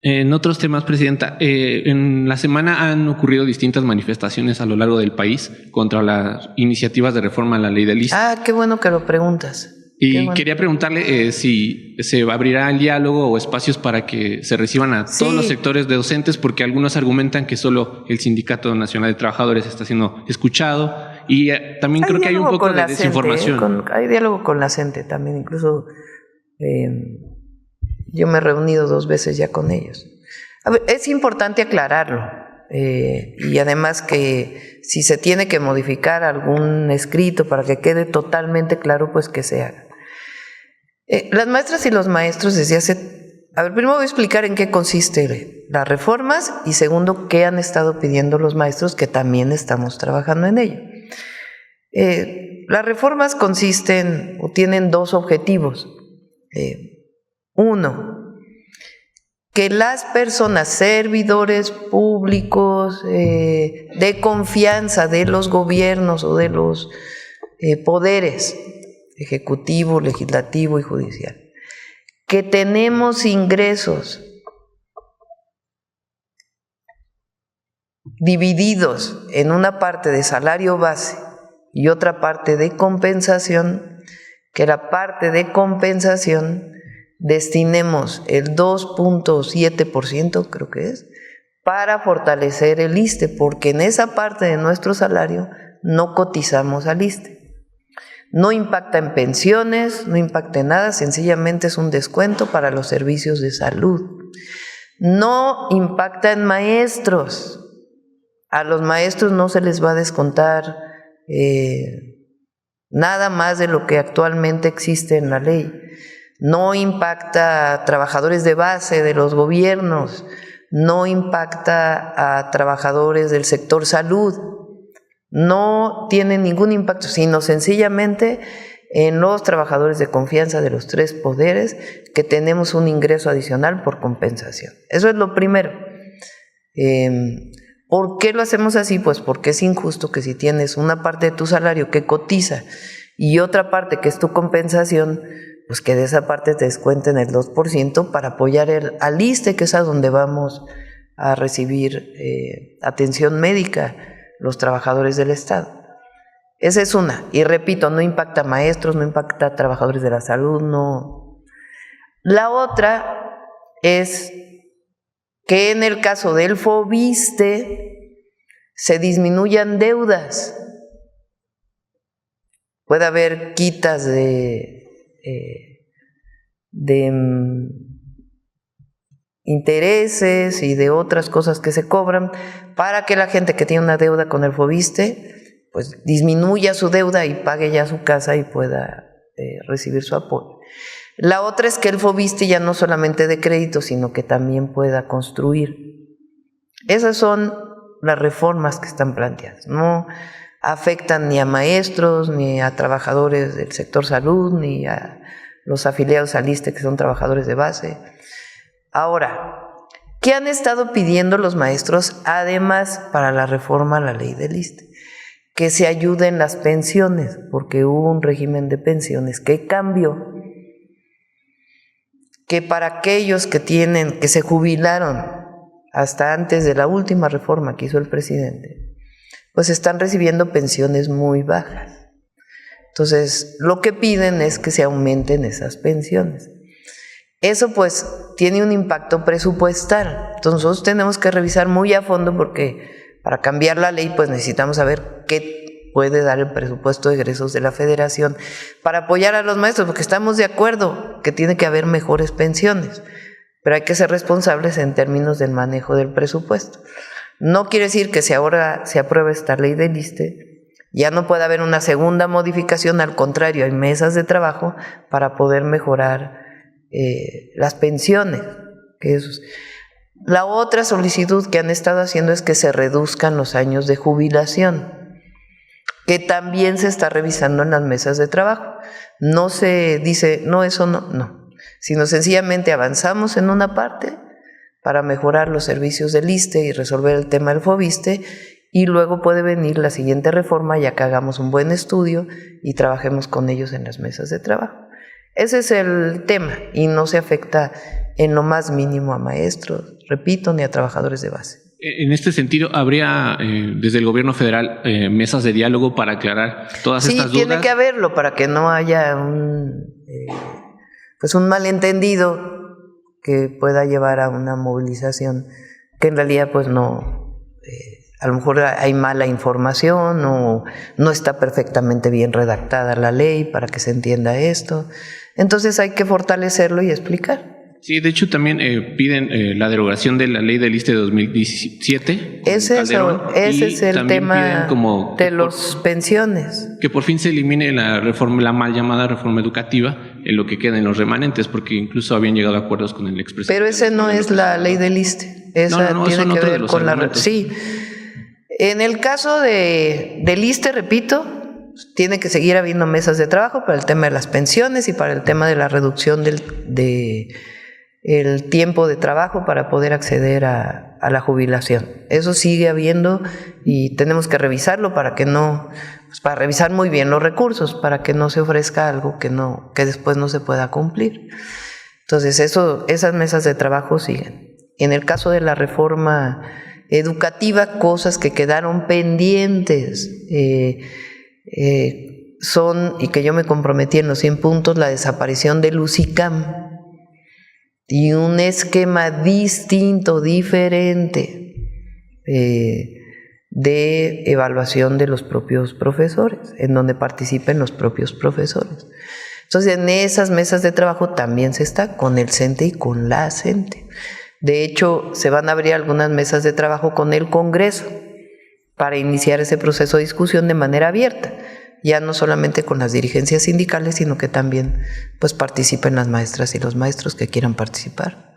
En otros temas, Presidenta, en la semana han ocurrido distintas manifestaciones a lo largo del país contra las iniciativas de reforma a la ley del ISSSTE. Ah, qué bueno que lo preguntas. Y quería preguntarle si se abrirá el diálogo o espacios para que se reciban a todos los sectores de docentes, porque algunos argumentan que solo el Sindicato Nacional de Trabajadores está siendo escuchado y también creo que hay un poco de desinformación. Hay diálogo con la CENTE también, incluso yo me he reunido 2 veces ya con ellos. A ver, es importante aclararlo y además que si se tiene que modificar algún escrito para que quede totalmente claro, pues que se haga. Las maestras y los maestros desde hace... A ver, primero voy a explicar en qué consiste las reformas y segundo, qué han estado pidiendo los maestros, que también estamos trabajando en ello. Las reformas consisten o tienen 2 objetivos. Uno, que las personas, servidores públicos de confianza de los gobiernos o de los poderes, ejecutivo, legislativo y judicial, que tenemos ingresos divididos en una parte de salario base y otra parte de compensación, que la parte de compensación destinemos el 2.7%, creo que es, para fortalecer el ISSSTE, porque en esa parte de nuestro salario no cotizamos al ISSSTE. No impacta en pensiones, no impacta en nada, sencillamente es un descuento para los servicios de salud. No impacta en maestros. A los maestros no se les va a descontar nada más de lo que actualmente existe en la ley. No impacta a trabajadores de base de los gobiernos, no impacta a trabajadores del sector salud. No tiene ningún impacto, sino sencillamente en los trabajadores de confianza de los 3 poderes, que tenemos un ingreso adicional por compensación. Eso es lo primero. ¿Por qué lo hacemos así? Pues porque es injusto que si tienes una parte de tu salario que cotiza y otra parte que es tu compensación, pues que de esa parte te descuenten el 2% para apoyar al ISSSTE, que es a donde vamos a recibir atención médica los trabajadores del Estado. Esa es una. Y repito, no impacta a maestros, no impacta a trabajadores de la salud, no. La otra es que en el caso del FOBISSTE se disminuyan deudas. Puede haber quitas de intereses y de otras cosas que se cobran para que la gente que tiene una deuda con el FOBISSTE pues disminuya su deuda y pague ya su casa y pueda recibir su apoyo. La otra es que el FOBISSTE ya no solamente de crédito, sino que también pueda construir. Esas son las reformas que están planteadas. No afectan ni a maestros, ni a trabajadores del sector salud, ni a los afiliados al ISSSTE, que son trabajadores de base. Ahora, ¿qué han estado pidiendo los maestros además para la reforma a la ley del ISSSTE? Que se ayuden las pensiones, porque hubo un régimen de pensiones que cambió, que para aquellos que se jubilaron hasta antes de la última reforma que hizo el presidente, pues están recibiendo pensiones muy bajas. Entonces, lo que piden es que se aumenten esas pensiones. Eso pues tiene un impacto presupuestal. Entonces nosotros tenemos que revisar muy a fondo, porque para cambiar la ley pues necesitamos saber qué puede dar el presupuesto de egresos de la Federación para apoyar a los maestros, porque estamos de acuerdo que tiene que haber mejores pensiones, pero hay que ser responsables en términos del manejo del presupuesto. No quiere decir que si ahora se aprueba esta ley del ISSSTE ya no puede haber una segunda modificación, al contrario, hay mesas de trabajo para poder mejorar las pensiones. La otra solicitud que han estado haciendo es que se reduzcan los años de jubilación, que también se está revisando en las mesas de trabajo. No se dice, no, eso no, sino sencillamente avanzamos en una parte para mejorar los servicios del ISSSTE y resolver el tema del FOBISSTE, y luego puede venir la siguiente reforma ya que hagamos un buen estudio y trabajemos con ellos en las mesas de trabajo. Ese es el tema y no se afecta en lo más mínimo a maestros, repito, ni a trabajadores de base. En este sentido, ¿habría desde el gobierno federal mesas de diálogo para aclarar todas estas dudas? Sí, tiene que haberlo para que no haya un malentendido que pueda llevar a una movilización que en realidad pues no, a lo mejor hay mala información o no está perfectamente bien redactada la ley para que se entienda esto. Entonces hay que fortalecerlo y explicar. Sí, de hecho también piden la derogación de la ley del ISSSTE de 2017. Ese es el tema de las pensiones. Que por fin se elimine la mal llamada reforma educativa en lo que queden los remanentes, porque incluso habían llegado a acuerdos con el expresidente. Pero ese no es la ley del ISSSTE. Esa tiene que ver con la... Sí. En el caso del ISSSTE, repito, tiene que seguir habiendo mesas de trabajo para el tema de las pensiones y para el tema de la reducción el tiempo de trabajo para poder acceder a la jubilación. Eso sigue habiendo y tenemos que revisarlo para revisar muy bien los recursos, para que no se ofrezca algo que después no se pueda cumplir. Entonces esas mesas de trabajo siguen. En el caso de la reforma educativa, cosas que quedaron pendientes son, y que yo me comprometí en los 100 puntos, la desaparición del UCICAM y un esquema distinto, diferente de evaluación de los propios profesores, en donde participen los propios profesores. Entonces, en esas mesas de trabajo también se está con el CENTE y con la CENTE. De hecho, se van a abrir algunas mesas de trabajo con el Congreso para iniciar ese proceso de discusión de manera abierta, ya no solamente con las dirigencias sindicales, sino que también pues participen las maestras y los maestros que quieran participar.